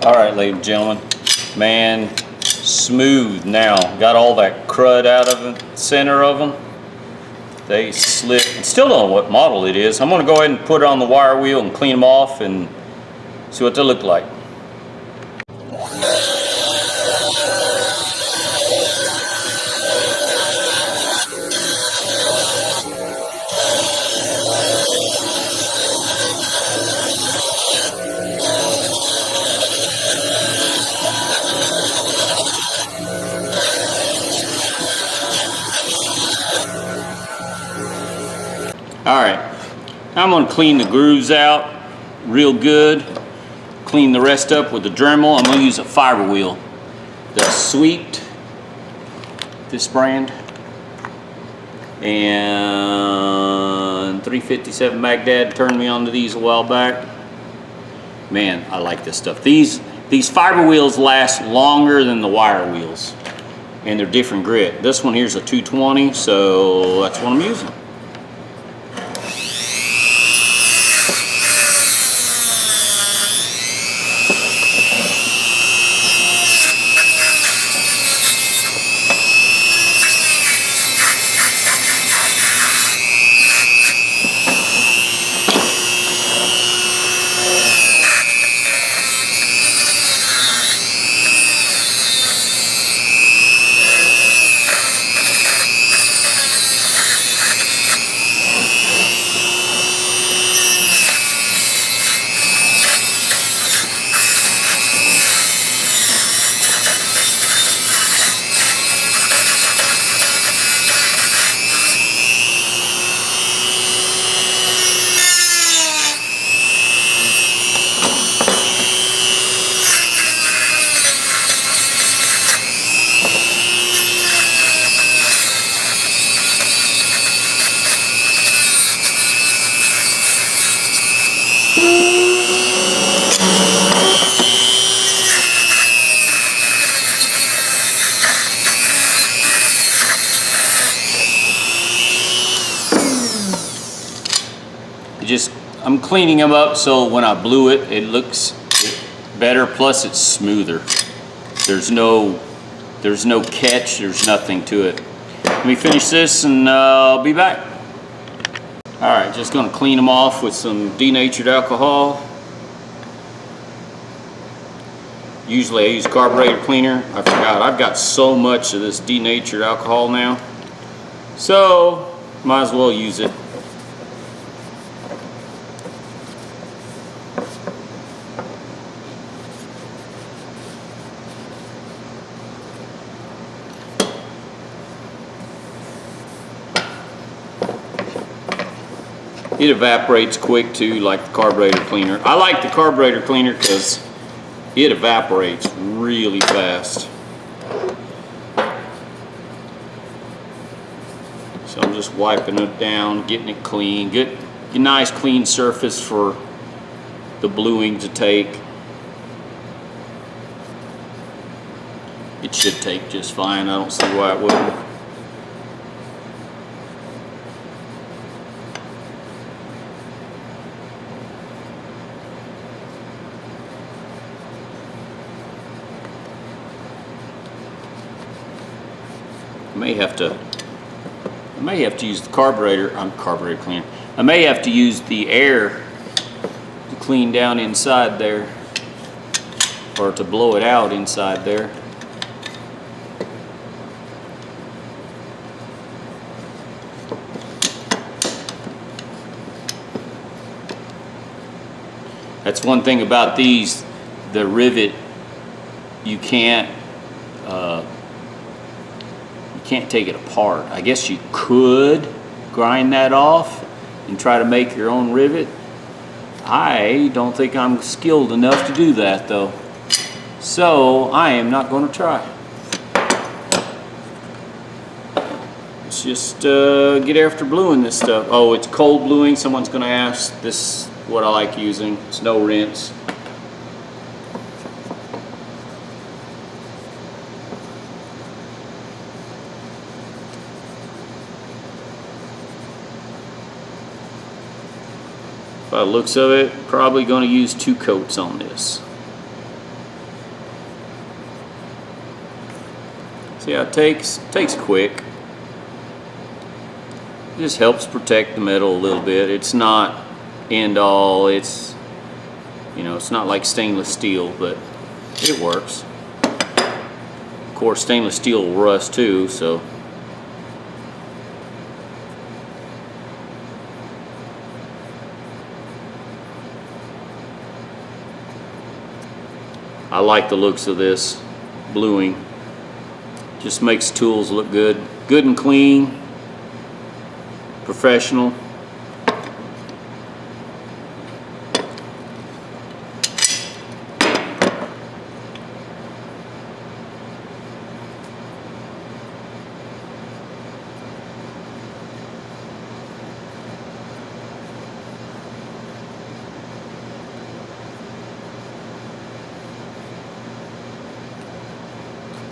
All right, ladies and gentlemen, man, smooth now. Got all that crud out of the center of them. They slip. Still don't know what model it is. I'm gonna go ahead and put it on the wire wheel and clean them off and see what they look like. Alright, I'm going to clean the grooves out real good. Clean the rest up with the Dremel. I'm going to use a fiber wheel. The Sweet, this brand. And 357 Baghdad turned me onto these a while back. Man, I like this stuff. These fiber wheels last longer than the wire wheels. And they're different grit. This one here's a 220, so that's what I'm using. I'm cleaning them up so when I blew it, it looks better, plus it's smoother. There's no catch, there's nothing to it. Let me finish this and I'll be back. Alright, just gonna clean them off with some denatured alcohol. Usually I use carburetor cleaner. I forgot, I've got so much of this denatured alcohol now. So, might as well use it. It evaporates quick too, like the carburetor cleaner. I like the carburetor cleaner because it evaporates really fast. So I'm just wiping it down, getting it clean. Get a nice clean surface for the bluing to take. It should take just fine. I don't see why it wouldn't. I may have to use the carburetor cleaner. I may have to use the air to clean down inside there, or to blow it out inside there. That's one thing about these, the rivet, you can't take it apart. I guess you could grind that off and try to make your own rivet. I don't think I'm skilled enough to do that though. So I am not going to try. Let's just get after bluing this stuff. Oh, it's cold bluing. Someone's going to ask. This is what I like using. It's no rinse. By the looks of it, probably going to use 2 coats on this. See how it takes quick. It just helps protect the metal a little bit. It's not end all. It's, you know, it's not like stainless steel, but it works. Of course, stainless steel will rust too, so. I like the looks of this bluing. Just makes tools look good. Good and clean. Professional.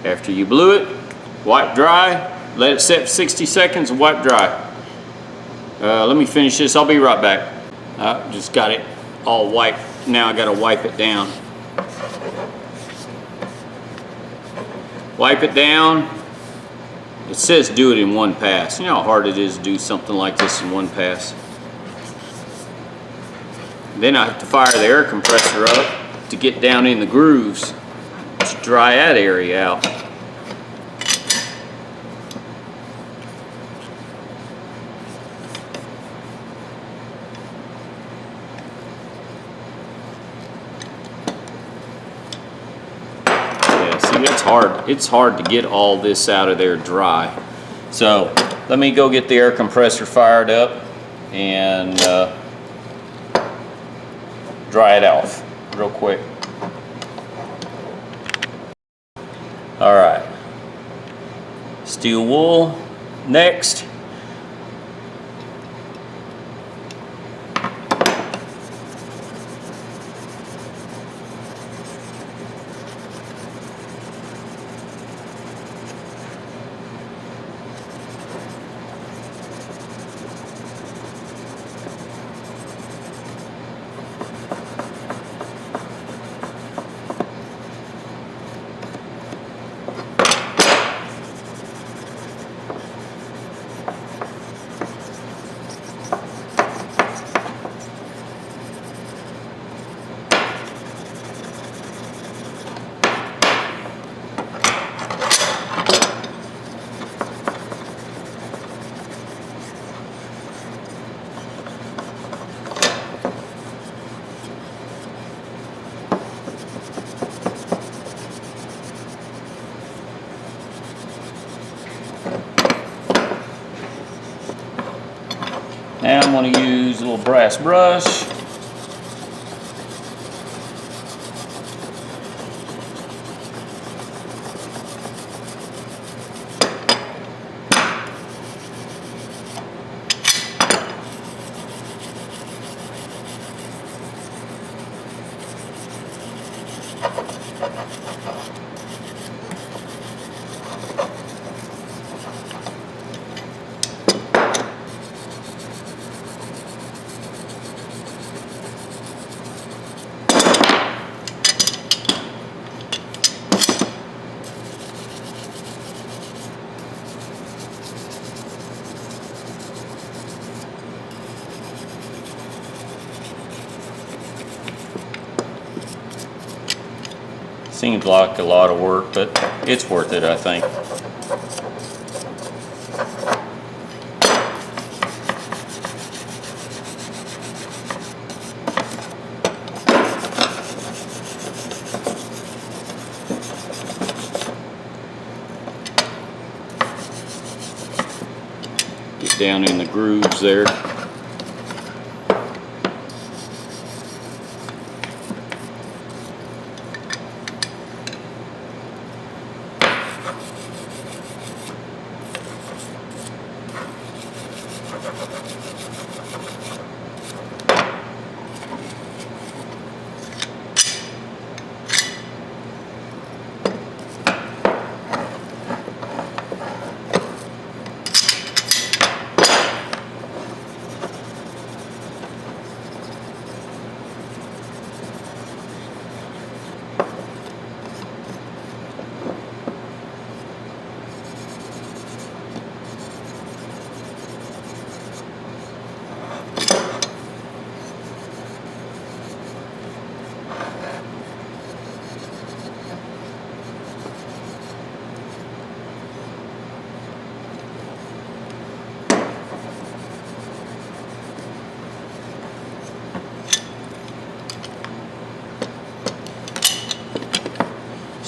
After you blew it, wipe dry, let it set for 60 seconds and wipe dry. Let me finish this, I'll be right back. I just got it all wiped. Now I gotta wipe it down. Wipe it down. It says do it in one pass. You know how hard it is to do something like this in one pass. Then I have to fire the air compressor up to get down in the grooves to dry that area out. It's hard. It's hard to get all this out of there dry. So let me go get the air compressor fired up and dry it off real quick. All right. Steel wool next. Now I'm going to use a little brass brush. Seems like a lot of work, but it's worth it, I think. Get down in the grooves there.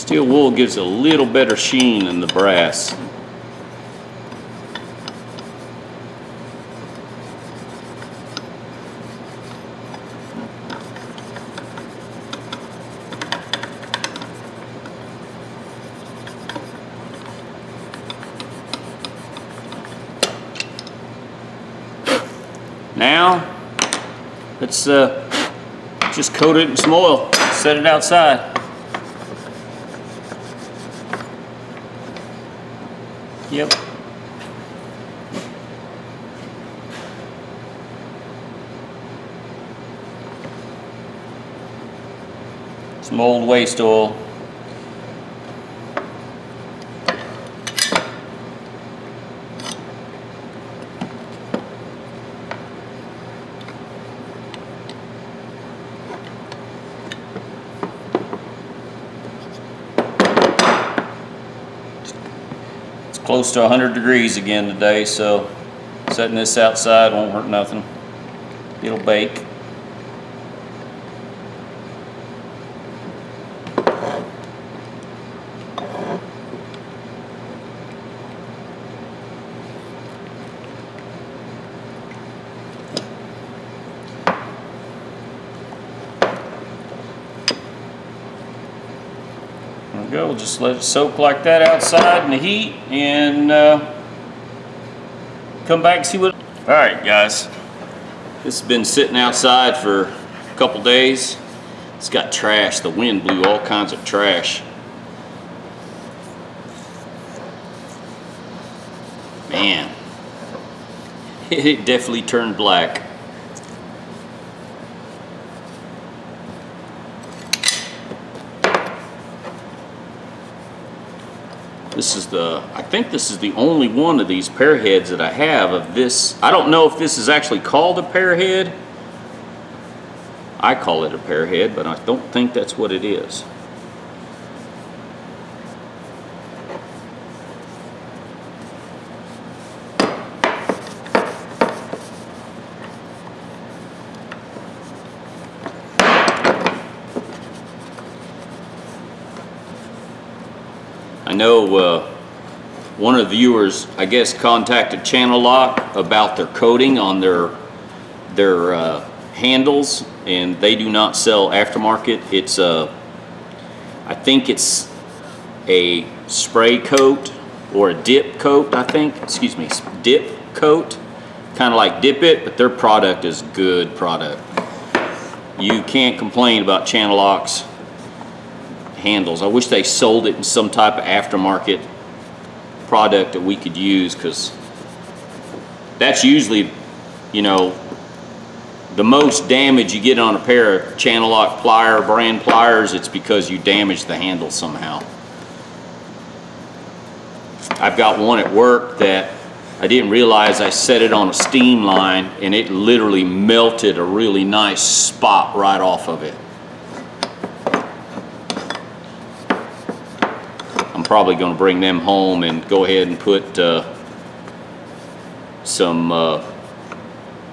Steel wool gives a little better sheen than the brass. Now, let's just coat it in some oil, set it outside. Yep. Some old waste oil. Close to 100 degrees again today, so setting this outside won't hurt nothing. It'll bake. There we go, we'll just let it soak like that outside in the heat and come back and see what. Alright guys, this has been sitting outside for a couple days. It's got trash, the wind blew all kinds of trash. Man, it definitely turned black. This is I think this is the only one of these pear heads that I have of this. I don't know if this is actually called a pear head. I call it a pear head, but I don't think that's what it is. I know one of the viewers, I guess, contacted Channellock about their coating on their handles, and they do not sell aftermarket. It's I think it's a spray coat or a dip coat. I think, excuse me, dip coat, kind of like Dip It, but their product is good product. You can't complain about Channellock's handles. I wish they sold it in some type of aftermarket product that we could use, because that's usually, you know, the most damage you get on a pair of Channellock brand pliers. It's because you damaged the handle somehow. I've got one at work that I didn't realize I set it on a steam line, and it literally melted a really nice spot right off of it. I'm probably going to bring them home and go ahead and put some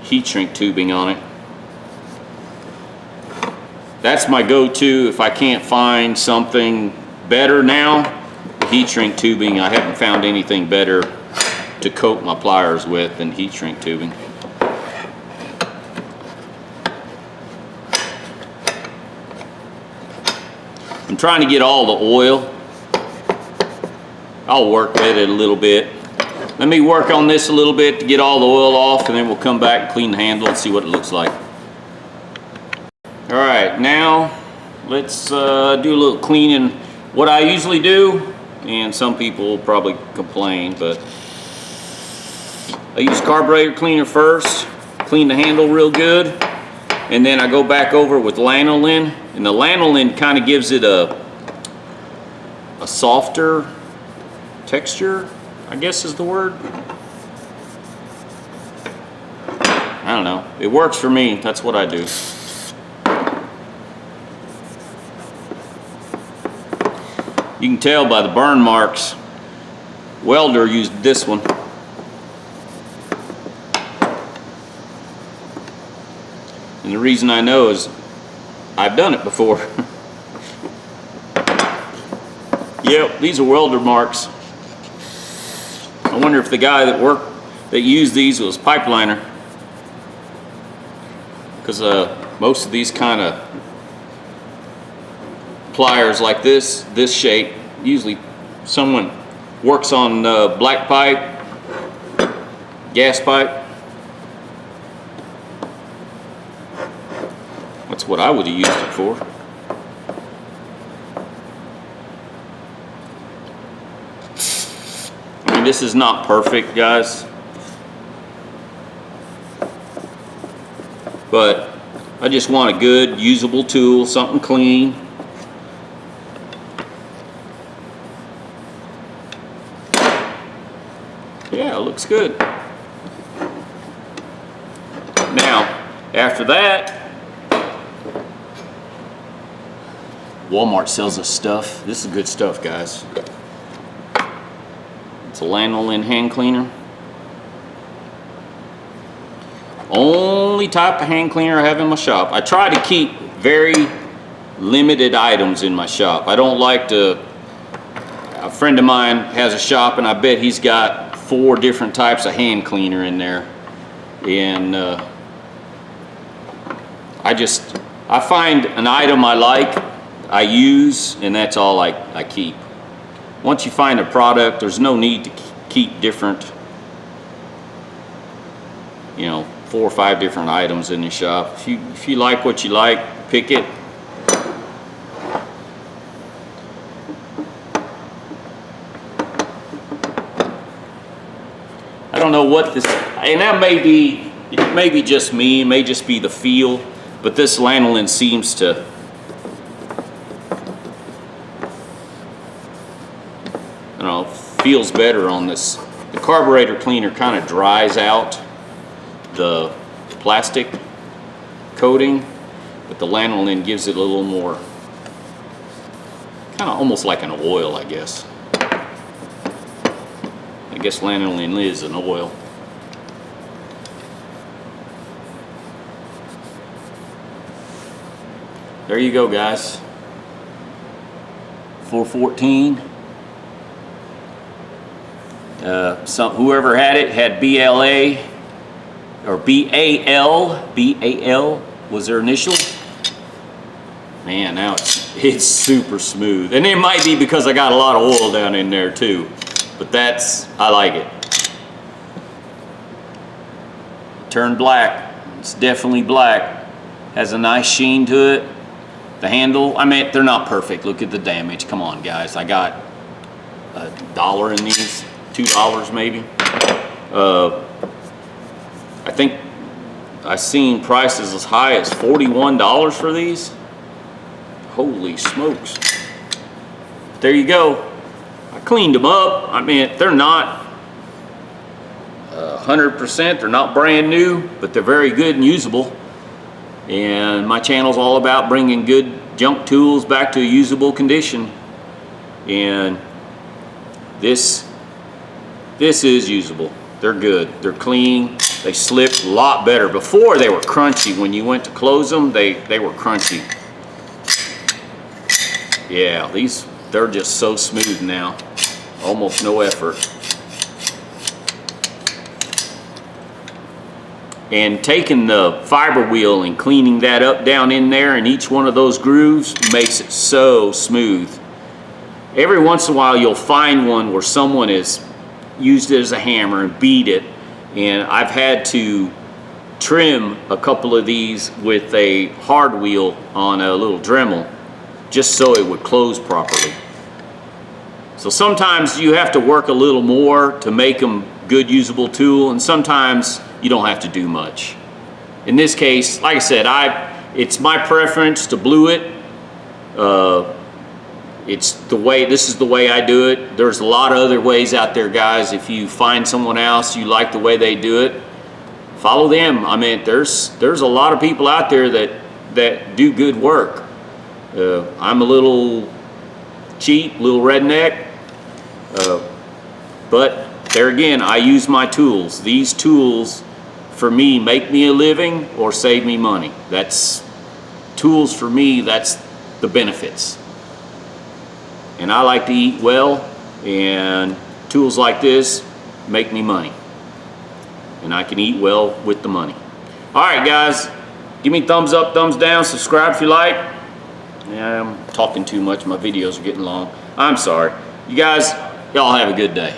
heat shrink tubing on it. That's my go-to if I can't find something better now. Heat shrink tubing. I haven't found anything better to coat my pliers with than heat shrink tubing. I'm trying to get all the oil. I'll work with it a little bit. Let me work on this a little bit to get all the oil off, and then we'll come back and clean the handle and see what it looks like. All right, now let's do a little cleaning. What I usually do, and some people will probably complain, but I use carburetor cleaner first, clean the handle real good, and then I go back over with lanolin, and the lanolin kind of gives it a softer texture, I guess is the word. I don't know. It works for me. That's what I do. You can tell by the burn marks. Welder used this one. And the reason I know is I've done it before. Yep, these are welder marks. I wonder if the guy that used these was pipeliner, because most of these kind of pliers like this shape, usually someone works on black pipe, gas pipe. That's what I would have used it for. I mean, this is not perfect, guys, but I just want a good, usable tool, something clean. Yeah, it looks good. Now, after that, Walmart sells us stuff. This is good stuff, guys. It's a lanolin hand cleaner. Only type of hand cleaner I have in my shop. I try to keep very limited items in my shop. I don't like to. A friend of mine has a shop, and I bet he's got 4 different types of hand cleaner in there. And I find an item I like, I use, and that's all I keep. Once you find a product, there's no need to keep different, 4 or 5 different items in your shop. If you like what you like, pick it. I don't know what this, and that it may be just me, it may just be the feel, but this lanolin seems to, I don't know, feels better on this. The carburetor cleaner kind of dries out the plastic coating, but the lanolin gives it a little more, kind of almost like an oil, I guess. I guess lanolin is an oil. There you go, guys. 414. Whoever had it had BLA or BAL was their initial. Man, now it's super smooth, and it might be because I got a lot of oil down in there too. But I like it. Turned black. It's definitely black. Has a nice sheen to it. The handle, I mean, they're not perfect. Look at the damage. Come on, guys. I got $1 in these, $2 maybe. I think I've seen prices as high as $41 for these. Holy smokes. There you go. I cleaned them up. I mean, they're not 100%, they're not brand new, but they're very good and usable. And my channel's all about bringing good junk tools back to a usable condition. And this is usable. They're good, they're clean, they slip a lot better. Before they were crunchy. When you went to close them, they were crunchy. Yeah, they're just so smooth now. Almost no effort. And taking the fiber wheel and cleaning that up down in there in each one of those grooves makes it so smooth. Every once in a while you'll find one where someone has used it as a hammer and beat it, and I've had to trim a couple of these with a hard wheel on a little Dremel just so it would close properly. So sometimes you have to work a little more to make them good usable tool, and sometimes you don't have to do much. In this case, like I said, it's my preference to blue it. This is the way I do it. There's a lot of other ways out there, guys. If you find someone else you like the way they do it, follow them. I mean, there's a lot of people out there that do good work. I'm a little cheap, little redneck, but there again, I use my tools. These tools, for me, make me a living or save me money. That's tools for me, that's the benefits. and I like to eat well, and tools like this make me money. And I can eat well with the money. All right, guys, give me thumbs up, thumbs down, subscribe if you like. Yeah, I'm talking too much, my videos are getting long. I'm sorry. You guys, y'all have a good day.